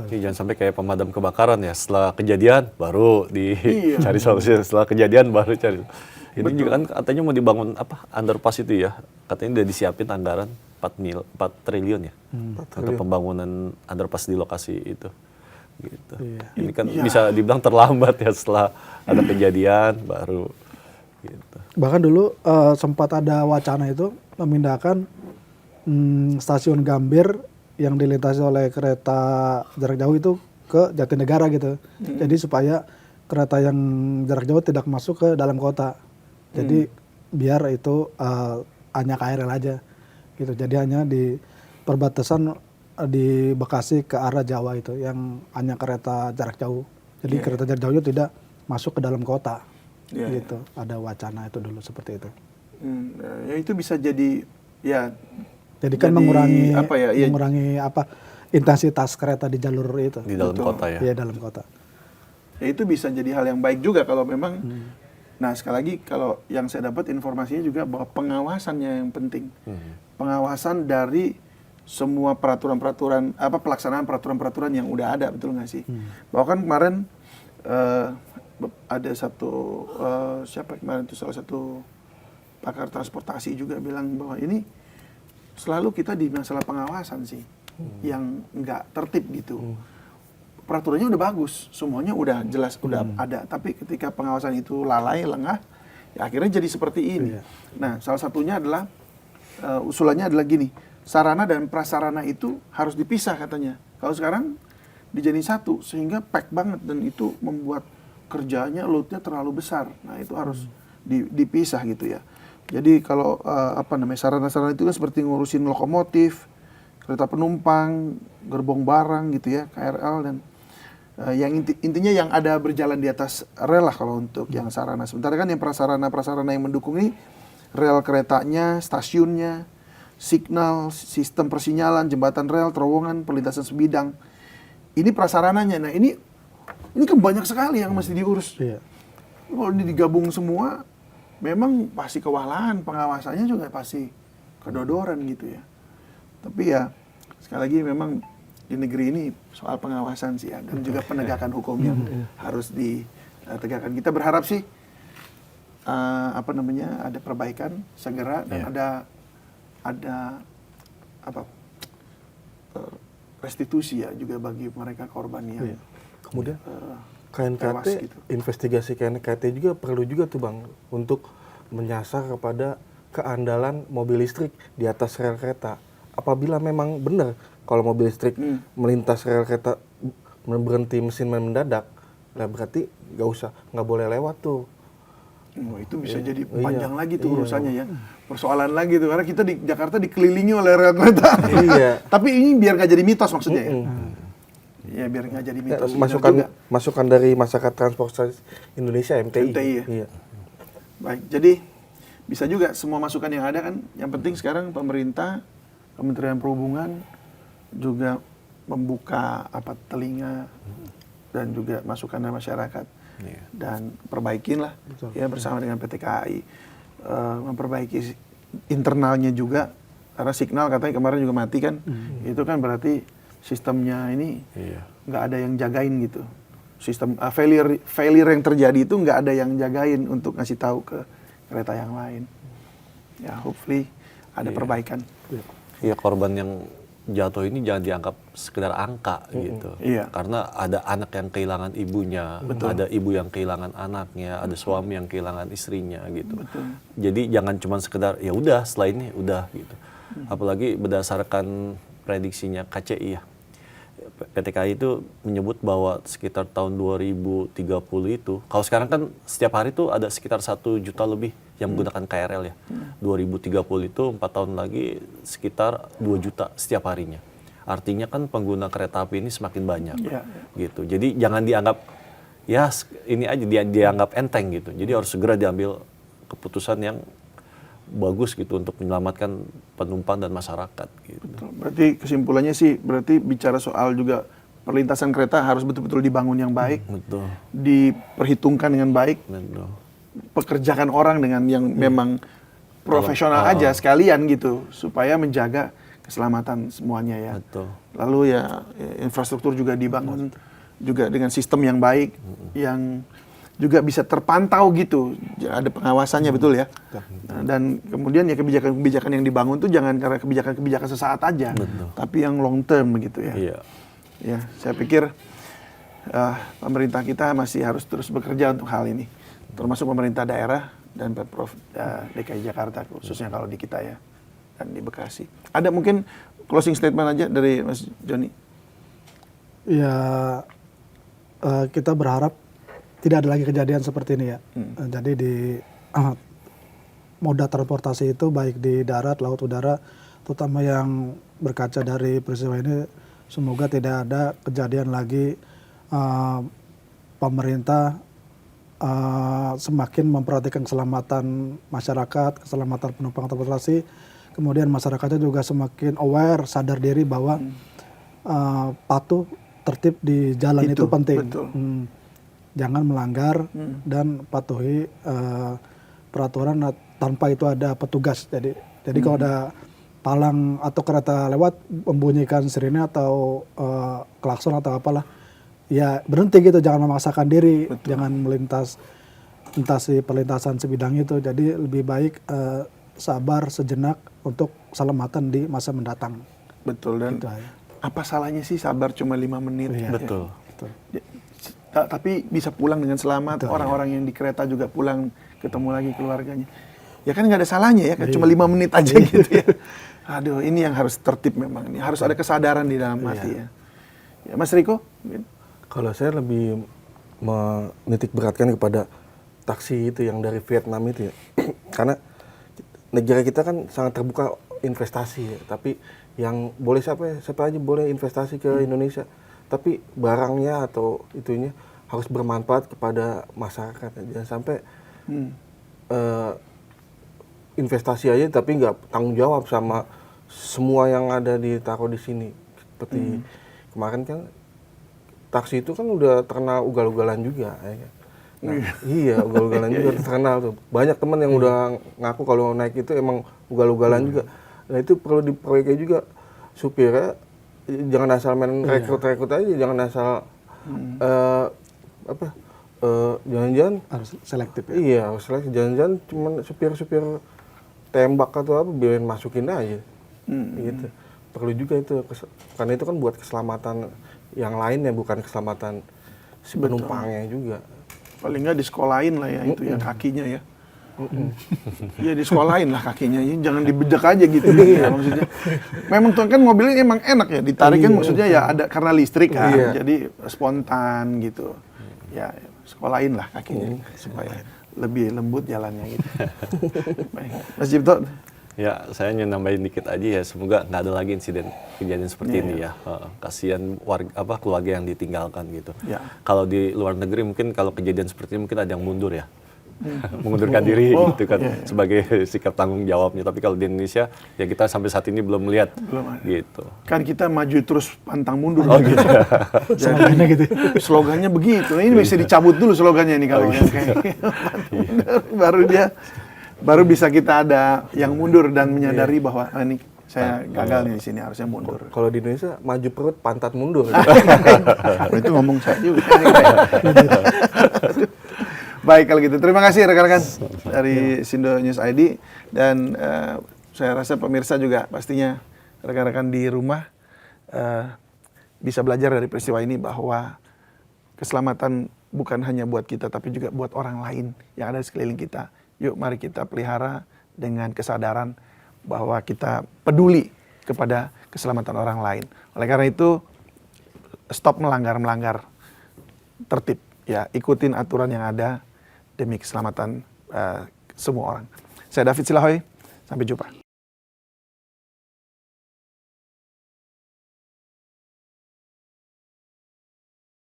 Jangan sampai kayak pemadam kebakaran ya, setelah kejadian baru dicari solusi, setelah kejadian baru cari. Ini juga kan katanya mau dibangun underpass itu ya, katanya udah disiapin anggaran 4 triliun ya untuk pembangunan underpass di lokasi itu. Gitu. Ini kan bisa dibilang terlambat ya setelah ada kejadian baru. Gitu. Bahkan dulu sempat ada wacana itu memindahkan stasiun Gambir yang dilintasi oleh kereta jarak jauh itu ke Jatinegara gitu. Jadi supaya kereta yang jarak jauh tidak masuk ke dalam kota. Jadi biar itu hanya KRL aja gitu. Jadi hanya di perbatasan di Bekasi ke arah Jawa itu yang hanya kereta jarak jauh. Jadi kereta jarak jauh itu tidak masuk ke dalam kota. Gitu. Ada wacana itu dulu seperti itu. Ya itu bisa jadi ya. Jadi kan mengurangi intensitas kereta di jalur itu. Di dalam kota ya. Iya, dalam kota. Ya itu bisa jadi hal yang baik juga kalau memang. Nah sekali lagi kalau yang saya dapat informasinya juga bahwa pengawasannya yang penting. Pengawasan dari semua peraturan-peraturan pelaksanaan peraturan-peraturan yang udah ada, betul nggak sih? Bahwa kan kemarin ada satu siapa kemarin itu salah satu pakar transportasi juga bilang bahwa ini selalu kita di masalah pengawasan sih yang nggak tertib gitu. Peraturannya udah bagus, semuanya udah jelas, udah ada. Tapi ketika pengawasan itu lalai, lengah, ya akhirnya jadi seperti ini. Nah, salah satunya adalah usulannya adalah gini, sarana dan prasarana itu harus dipisah katanya. Kalau sekarang dijadiin satu, sehingga pack banget dan itu membuat kerjanya loadnya terlalu besar. Nah, itu harus dipisah gitu ya. Jadi kalau sarana-sarana itu kan seperti ngurusin lokomotif, kereta penumpang, gerbong barang gitu ya, KRL dan yang intinya yang ada berjalan di atas rel lah kalau untuk yang sarana. Sementara kan yang prasarana yang mendukung ini rel keretanya, stasiunnya, signal, sistem persinyalan, jembatan rel, terowongan, perlintasan sebidang. Ini prasarananya. Nah ini kan banyak sekali yang mesti diurus. Kalau digabung semua, memang pasti kewalahan, pengawasannya juga pasti kedodoran gitu ya. Tapi ya sekali lagi memang di negeri ini soal pengawasan sih ya, dan juga penegakan hukum yang harus ditegakkan. Kita berharap sih ada perbaikan segera dan ada restitusi ya juga bagi mereka korban yang kemudian KNKT gitu. Investigasi KNKT juga perlu juga tuh Bang untuk menyasar kepada keandalan mobil listrik di atas rel kereta. Apabila memang benar kalau mobil listrik melintas rel kereta berhenti mesin mendadak, lah berarti nggak boleh lewat tuh. Itu bisa jadi panjang lagi tuh urusannya ya. Persoalan lagi tuh karena kita di Jakarta dikelilingi oleh rel kereta. Tapi ini biar nggak jadi mitos maksudnya ya. Ya biar nggak jadi mitos. Masukan dari Masyarakat Transportasi Indonesia MTI ya. Iya. Baik, jadi bisa juga semua masukan yang ada kan. Yang penting sekarang pemerintah, Kementerian Perhubungan juga membuka telinga dan juga masukan dari masyarakat dan perbaikin lah ya bersama dengan PT KAI memperbaiki internalnya juga karena signal katanya kemarin juga mati kan itu kan berarti sistemnya ini nggak ada yang jagain gitu sistem failure yang terjadi itu nggak ada yang jagain untuk ngasih tahu ke kereta yang lain ya hopefully ada perbaikan. Iya, korban yang jatuh ini jangan dianggap sekedar angka gitu. Karena ada anak yang kehilangan ibunya, ada ibu yang kehilangan anaknya, ada suami yang kehilangan istrinya gitu. Jadi jangan cuma sekedar ya udah setelah ini udah gitu. Apalagi berdasarkan prediksinya KCI ya. PT KAI itu menyebut bahwa sekitar tahun 2030 itu, kalau sekarang kan setiap hari tuh ada sekitar 1 juta lebih yang menggunakan KRL ya. 2030 itu 4 tahun lagi sekitar 2 juta setiap harinya. Artinya kan pengguna kereta api ini semakin banyak gitu. Jadi jangan dianggap ya ini aja dianggap enteng gitu. Jadi harus segera diambil keputusan yang bagus gitu untuk menyelamatkan penumpang dan masyarakat gitu. Betul. Berarti kesimpulannya sih berarti bicara soal juga perlintasan kereta harus betul-betul dibangun yang baik. Diperhitungkan dengan baik. Pekerjakan orang dengan yang memang profesional aja sekalian gitu supaya menjaga keselamatan semuanya ya. Betul. Lalu ya infrastruktur juga dibangun juga dengan sistem yang baik, yang juga bisa terpantau gitu, ada pengawasannya betul ya. Nah, dan kemudian ya kebijakan-kebijakan yang dibangun tuh jangan karena kebijakan-kebijakan sesaat aja, tapi yang long term begitu ya. Iya. Ya, saya pikir pemerintah kita masih harus terus bekerja untuk hal ini, termasuk pemerintah daerah dan Pemprov DKI Jakarta khususnya kalau di kita ya, dan di Bekasi. Ada mungkin closing statement aja dari Mas Joni? Ya, kita berharap tidak ada lagi kejadian seperti ini ya. Jadi di moda transportasi itu baik di darat, laut, udara, terutama yang berkaca dari peristiwa ini, semoga tidak ada kejadian lagi pemerintah semakin memperhatikan keselamatan masyarakat, keselamatan penumpang transportasi, kemudian masyarakatnya juga semakin aware, sadar diri bahwa patuh tertib di jalan itu penting. Jangan melanggar dan patuhi peraturan tanpa itu ada petugas. Jadi kalau ada palang atau kereta lewat membunyikan sirine atau klakson atau apalah, ya berhenti gitu, jangan memaksakan diri, jangan melintasi perlintasan sebidang itu. Jadi lebih baik sabar sejenak untuk keselamatan di masa mendatang. Betul, dan gitu, apa salahnya sih sabar cuma 5 menit? Iya. Ya. Betul. Ya, tapi bisa pulang dengan selamat, orang-orang yang di kereta juga pulang ketemu lagi keluarganya. Ya kan nggak ada salahnya ya, kan cuma 5 menit aja gitu ya. Aduh, ini yang harus tertib memang. Ini harus ada kesadaran di dalam hati ya. Ya, Mas Riko? Kalau saya lebih menitik beratkan kepada taksi itu yang dari Vietnam itu ya. Karena negara kita kan sangat terbuka investasi ya. Tapi yang boleh siapa aja boleh investasi ke Indonesia. Tapi barangnya atau itunya harus bermanfaat kepada masyarakat. Jangan sampai investasi aja tapi nggak tanggung jawab sama semua yang ada ditaruh di sini. Seperti kemarin kan taksi itu kan udah terkenal ugal-ugalan juga. Ya. Nah, iya ugal-ugalan juga terkenal tuh. Banyak teman yang udah ngaku kalau naik itu emang ugal-ugalan juga. Nah itu perlu diperbaiki juga supirnya. Jangan asal main rekrut aja, jangan asal jangan-jangan harus selektif ya. Iya, harus selektif. Jangan-jangan cuma supir-supir tembak atau apa biarin masukin aja. Gitu. Perlu juga itu karena itu kan buat keselamatan yang lain ya, bukan keselamatan si penumpangnya juga. Paling nggak disekolahin lah ya itu ya kakinya ya. Ya disekolahin lah kakinya, jangan dibejek aja gitu ya, maksudnya. Memang tuh kan mobilnya emang enak ya, ditarik kan maksudnya ya ada karena listrik kan, jadi spontan gitu. Ya sekolahin lah kakinya supaya lebih lembut jalannya gitu. Baik. Mas Cipto? Ya, saya ingin nambahin dikit aja ya, semoga nggak ada lagi kejadian seperti ini ya. Kasihan keluarga yang ditinggalkan gitu. Kalau di luar negeri mungkin kalau kejadian seperti ini mungkin ada yang mundur ya. Mengundurkan diri gitu kan sebagai sikap tanggung jawabnya. Tapi kalau di Indonesia ya kita sampai saat ini belum melihat gitu. Kan kita maju terus pantang mundur. Gitu. Slogannya gitu. Slogannya begitu. Nah, ini bisa dicabut dulu slogannya nih kalau yang kayak baru bisa kita ada yang mundur dan menyadari bahwa ini saya gagal nih di sini, harusnya mundur. Kalau di Indonesia maju perut pantat mundur. Itu ngomong saya juga. Baik kalau gitu, terima kasih rekan-rekan dari Sindo News ID dan saya rasa pemirsa juga pastinya rekan-rekan di rumah bisa belajar dari peristiwa ini bahwa keselamatan bukan hanya buat kita tapi juga buat orang lain yang ada di sekeliling kita. Yuk mari kita pelihara dengan kesadaran bahwa kita peduli kepada keselamatan orang lain. Oleh karena itu stop melanggar tertib ya, ikutin aturan yang ada demi keselamatan semua orang. Saya David Silahoy, sampai jumpa.